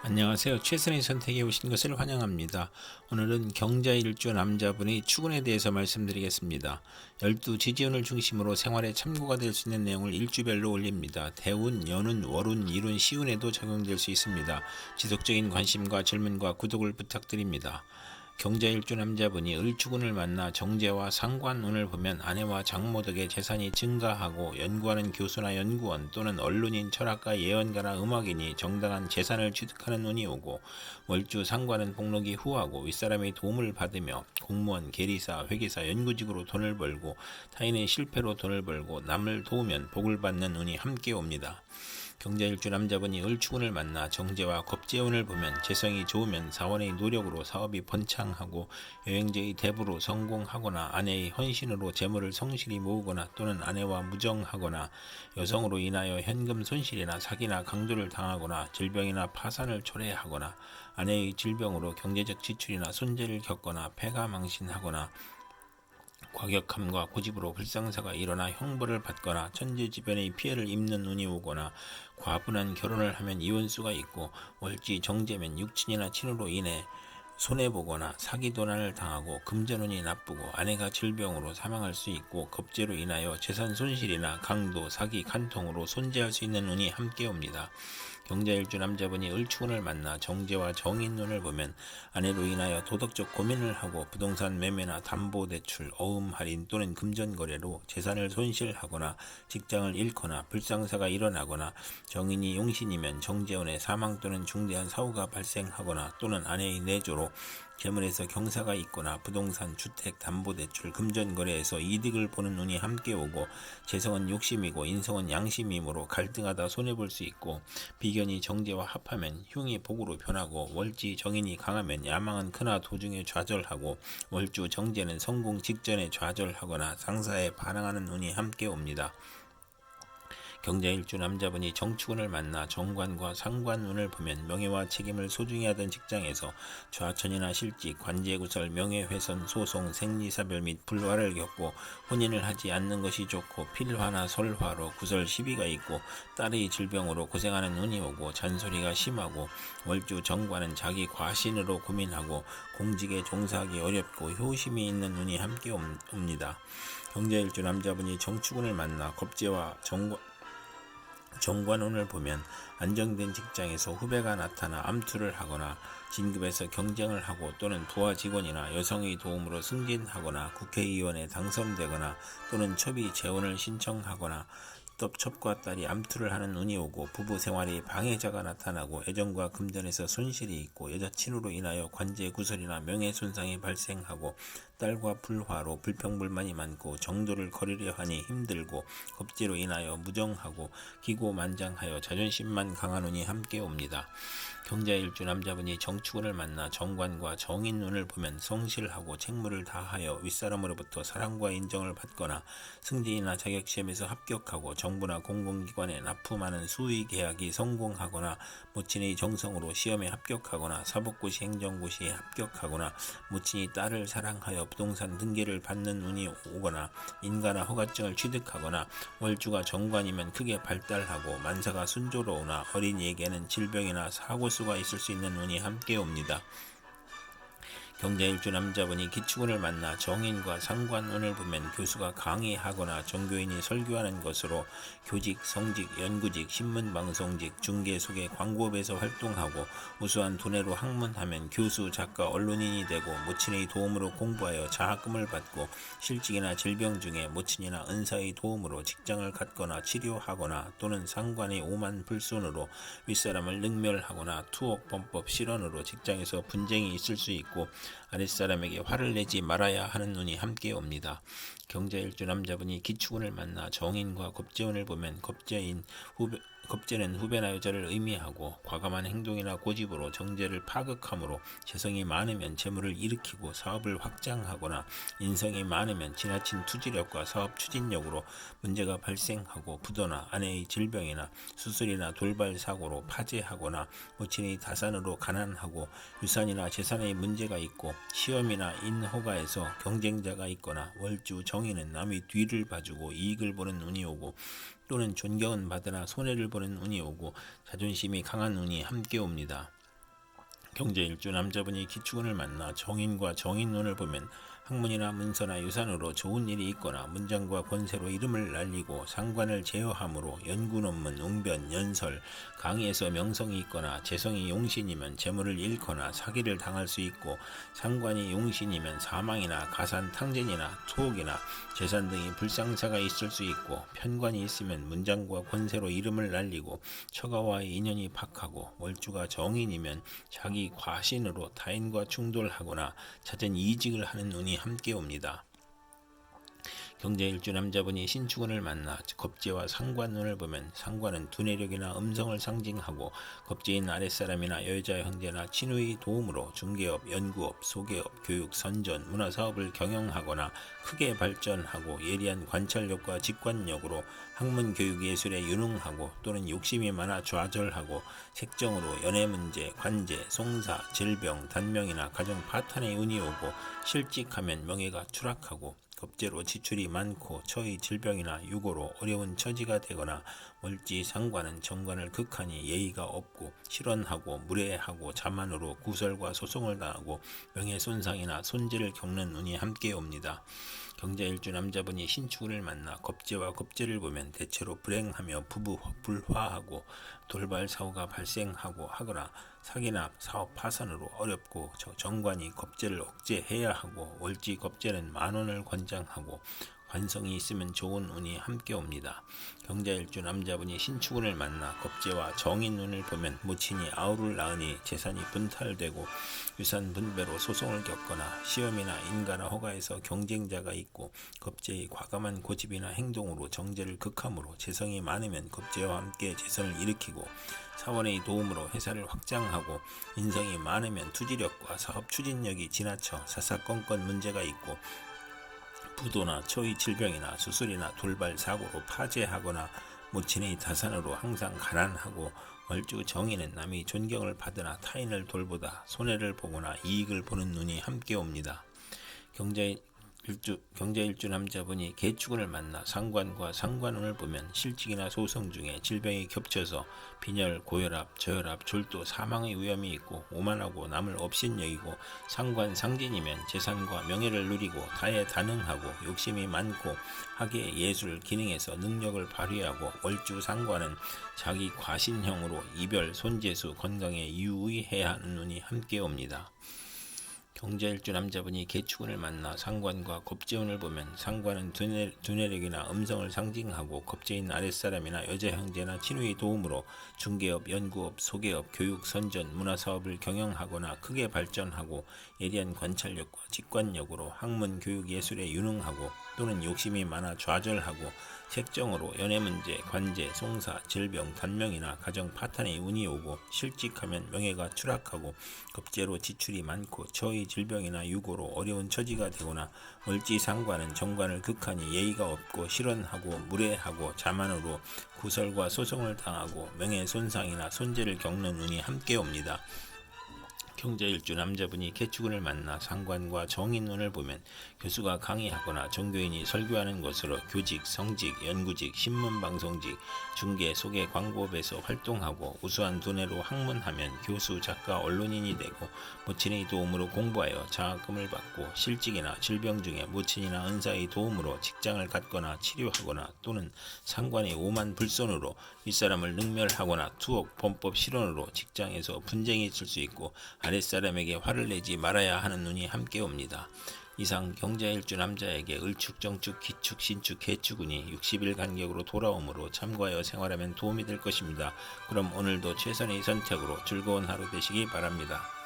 안녕하세요. 최선의 선택에 오신 것을 환영합니다. 오늘은 경자일주 남자분의 축운에 대해서 말씀드리겠습니다. 12지지운을 중심으로 생활에 참고가 될 수 있는 내용을 일주별로 올립니다. 대운, 연운, 월운, 일운, 시운에도 적용될 수 있습니다. 지속적인 관심과 질문과 구독을 부탁드립니다. 경자일주 남자분이 을축운을 만나 정제와 상관운을 보면 아내와 장모 덕에 재산이 증가하고 연구하는 교수나 연구원 또는 언론인, 철학가, 예언가나 음악인이 정당한 재산을 취득하는 운이 오고, 월주 상관은 복록이 후하고 윗사람의 도움을 받으며 공무원, 계리사, 회계사, 연구직으로 돈을 벌고 타인의 실패로 돈을 벌고 남을 도우면 복을 받는 운이 함께 옵니다. 경자일주 남자분이 을축운을 만나 정제와 겁재운을 보면 재성이 좋으면 사원의 노력으로 사업이 번창하고 여행자의 대부로 성공하거나 아내의 헌신으로 재물을 성실히 모으거나 또는 아내와 무정하거나 여성으로 인하여 현금 손실이나 사기나 강도를 당하거나 질병이나 파산을 초래하거나 아내의 질병으로 경제적 지출이나 손재를 겪거나 폐가 망신하거나 과격함과 고집으로 불상사가 일어나 형벌을 받거나 천재지변의 피해를 입는 운이 오거나 과분한 결혼을 하면 이혼수가 있고 월지 정제면 육친이나 친으로 인해 손해보거나 사기도난을 당하고 금전운이 나쁘고 아내가 질병으로 사망할 수 있고 겁재로 인하여 재산 손실이나 강도, 사기, 간통으로 손재할 수 있는 운이 함께 옵니다. 경자일주 남자분이 을축운을 만나 정제와 정인운을 보면 아내로 인하여 도덕적 고민을 하고 부동산 매매나 담보대출, 어음 할인 또는 금전거래로 재산을 손실하거나 직장을 잃거나 불상사가 일어나거나 정인이 용신이면 정재운의 사망 또는 중대한 사고가 발생하거나 또는 아내의 내조로 재물에서 경사가 있거나 부동산, 주택, 담보대출, 금전거래에서 이득을 보는 운이 함께 오고 재성은 욕심이고 인성은 양심이므로 갈등하다 손해볼 수 있고 비견이 정제와 합하면 흉이 복으로 변하고 월지 정인이 강하면 야망은 크나 도중에 좌절하고 월주 정제는 성공 직전에 좌절하거나 상사에 반항하는 운이 함께 옵니다. 경자일주 남자분이 정축운을 만나 정관과 상관운을 보면 명예와 책임을 소중히 하던 직장에서 좌천이나 실직, 관제구설, 명예훼손, 소송, 생리사별 및 불화를 겪고 혼인을 하지 않는 것이 좋고 필화나 설화로 구설 시비가 있고 딸의 질병으로 고생하는 운이 오고 잔소리가 심하고 월주 정관은 자기 과신으로 고민하고 공직에 종사하기 어렵고 효심이 있는 운이 함께 옵니다. 경자일주 남자분이 정축운을 만나 겁재와 정관운을 보면 안정된 직장에서 후배가 나타나 암투를 하거나 진급에서 경쟁을 하고 또는 부하 직원이나 여성의 도움으로 승진하거나 국회의원에 당선되거나 또는 첩이 재혼을 신청하거나 첩과 딸이 암투를 하는 운이 오고 부부 생활에 방해자가 나타나고 애정과 금전에서 손실이 있고 여자친으로 인하여 관제 구설이나 명예손상이 발생하고 딸과 불화로 불평불만이 많고 정도를 거르려 하니 힘들고 겁재로 인하여 무정하고 기고만장하여 자존심만 강한 운이 함께 옵니다. 경자일주 남자분이 정축운을 만나 정관과 정인운을 보면 성실하고 책무를 다하여 윗사람으로부터 사랑과 인정을 받거나 승진이나 자격시험에서 합격하고 정부나 공공기관에 납품하는 수의 계약이 성공하거나 모친의 정성으로 시험에 합격하거나 사법고시 행정고시에 합격하거나 모친이 딸을 사랑하여 부동산 등기를 받는 운이 오거나 인가나 허가증을 취득하거나 월주가 정관이면 크게 발달하고 만사가 순조로우나 어린이에게는 질병이나 사고수가 있을 수 있는 운이 함께 옵니다. 경자일주 남자분이 기축운을 만나 정인과 상관운을 보면 교수가 강의하거나 종교인이 설교하는 것으로 교직, 성직, 연구직, 신문방송직, 중개, 소개, 광고업에서 활동하고 우수한 두뇌로 학문하면 교수, 작가, 언론인이 되고 모친의 도움으로 공부하여 장학금을 받고 실직이나 질병 중에 모친이나 은사의 도움으로 직장을 갖거나 치료하거나 또는 상관의 오만 불손으로 윗사람을 능멸하거나 투옥, 범법, 실언으로 직장에서 분쟁이 있을 수 있고 아랫사람에게 화를 내지 말아야 하는 운이 함께 옵니다. 경자일주 남자분이 기축운을 만나 정인과 겁재운을 보면 겁재는 후배나 여자를 의미하고 과감한 행동이나 고집으로 정제를 파극함으로 재성이 많으면 재물을 일으키고 사업을 확장하거나 인성이 많으면 지나친 투지력과 사업 추진력으로 문제가 발생하고 부도나 아내의 질병이나 수술이나 돌발 사고로 파재하거나 모친의 다산으로 가난하고 유산이나 재산의 문제가 있고 시험이나 인허가에서 경쟁자가 있거나 월주 정인은 남의 뒤를 봐주고 이익을 보는 운이 오고 또는 존경은 받으나 손해를 보는 운이 오고 자존심이 강한 운이 함께 옵니다. 경제일주 남자분이 기축운을 만나 정인과 정인운을 보면 학문이나 문서나 유산으로 좋은 일이 있거나 문장과 권세로 이름을 날리고 상관을 제어함으로 연구 논문, 웅변, 연설, 강의에서 명성이 있거나 재성이 용신이면 재물을 잃거나 사기를 당할 수 있고 상관이 용신이면 사망이나 가산, 탕진이나 투옥이나 재산 등의 불상사가 있을 수 있고 편관이 있으면 문장과 권세로 이름을 날리고 처가와의 인연이 박하고 월주가 정인이면 자기 과신으로 타인과 충돌하거나 잦은 이직을 하는 운이 함께 옵니다. 경제일주 남자분이 신축운을 만나 겁재와 상관운을 보면 상관은 두뇌력이나 음성을 상징하고 겁재인 아랫사람이나 여자 형제나 친구의 도움으로 중개업, 연구업, 소개업, 교육, 선전, 문화사업을 경영하거나 크게 발전하고 예리한 관찰력과 직관력으로 학문 교육 예술에 유능하고 또는 욕심이 많아 좌절하고 색정으로 연애문제, 관제, 송사, 질병, 단명이나 가정 파탄의 운이 오고 실직하면 명예가 추락하고 겁재로 지출이 많고 처의 질병이나 유고로 어려운 처지가 되거나 월지 상관은 정관을 극하니 예의가 없고 실언하고 무례하고 자만으로 구설과 소송을 당하고 명예손상이나 손재를 겪는 운이 함께 옵니다. 경제일주 남자분이 신축운을 만나 겁재와 겁재를 보면 대체로 불행하며 부부 불화하고 돌발 사고가 발생하고 하거나 사기나 사업 파산으로 어렵고 정관이 겁재를 억제해야 하고 월지 겁재는 만원을 권장하고 관성이 있으면 좋은 운이 함께 옵니다. 경자일주 남자분이 신축운을 만나 겁재와 정인운을 보면 모친이 아우를 낳으니 재산이 분탈되고 유산 분배로 소송을 겪거나 시험이나 인가나 허가에서 경쟁자가 있고 겁재의 과감한 고집이나 행동으로 정제를 극함으로 재성이 많으면 겁재와 함께 재선을 일으키고 사원의 도움으로 회사를 확장하고 인성이 많으면 투지력과 사업 추진력이 지나쳐 사사건건 문제가 있고 부도나 초의 질병이나 수술이나 돌발 사고로 파재하거나 모친의 다산으로 항상 가난하고 월주 정인은 남의 존경을 받으나 타인을 돌보다 손해를 보거나 이익을 보는 눈이 함께 옵니다. 경자일주 남자분이 개축운을 만나 상관과 상관운을 보면 실직이나 소송 중에 질병이 겹쳐서 빈혈, 고혈압, 저혈압, 졸도, 사망의 위험이 있고 오만하고 남을 업신여기고 상관 상진이면 재산과 명예를 누리고 다해다능하고 욕심이 많고 학예, 예술, 기능에서 능력을 발휘하고 월주 상관은 자기 과신형으로 이별, 손재수, 건강에 유의해야 하는 눈이 함께 옵니다. 경자일주 남자분이 개축운을 만나 상관과 겁재운을 보면 상관은 두뇌력이나 음성을 상징하고 겁재인 아랫사람이나 여자 형제나 친구의 도움으로 중개업, 연구업, 소개업, 교육, 선전, 문화사업을 경영하거나 크게 발전하고 예리한 관찰력과 직관력으로 학문, 교육, 예술에 유능하고 또는 욕심이 많아 좌절하고 색정으로 연애문제, 관제, 송사, 질병, 단명이나 가정 파탄의 운이 오고 실직하면 명예가 추락하고 겁재로 지출이 많고 처의 질병이나 유고로 어려운 처지가 되거나 월지 상관은 정관을 극하니 예의가 없고 실언하고 무례하고 자만으로 구설과 소송을 당하고 명예손상이나 손재를 겪는 운이 함께 옵니다. 경자일주 남자분이 개축운을 만나 상관과 정인운을 보면 교수가 강의하거나 종교인이 설교하는 것으로 교직, 성직, 연구직, 신문방송직, 중개, 소개, 광고업에서 활동하고 우수한 두뇌로 학문하면 교수, 작가, 언론인이 되고 모친의 도움으로 공부하여 장학금을 받고 실직이나 질병 중에 모친이나 은사의 도움으로 직장을 갖거나 치료하거나 또는 상관의 오만 불손으로 윗사람을 능멸하거나 투옥, 범법 실언으로 직장에서 분쟁이 있을 수 있고 아랫사람에게 화를 내지 말아야 하는 눈이 함께 옵니다. 이상 경자일주 남자에게 을축, 정축, 기축, 신축, 개축운이 60일 간격으로 돌아오므로 참고하여 생활하면 도움이 될 것입니다. 그럼 오늘도 최선의 선택으로 즐거운 하루 되시기 바랍니다.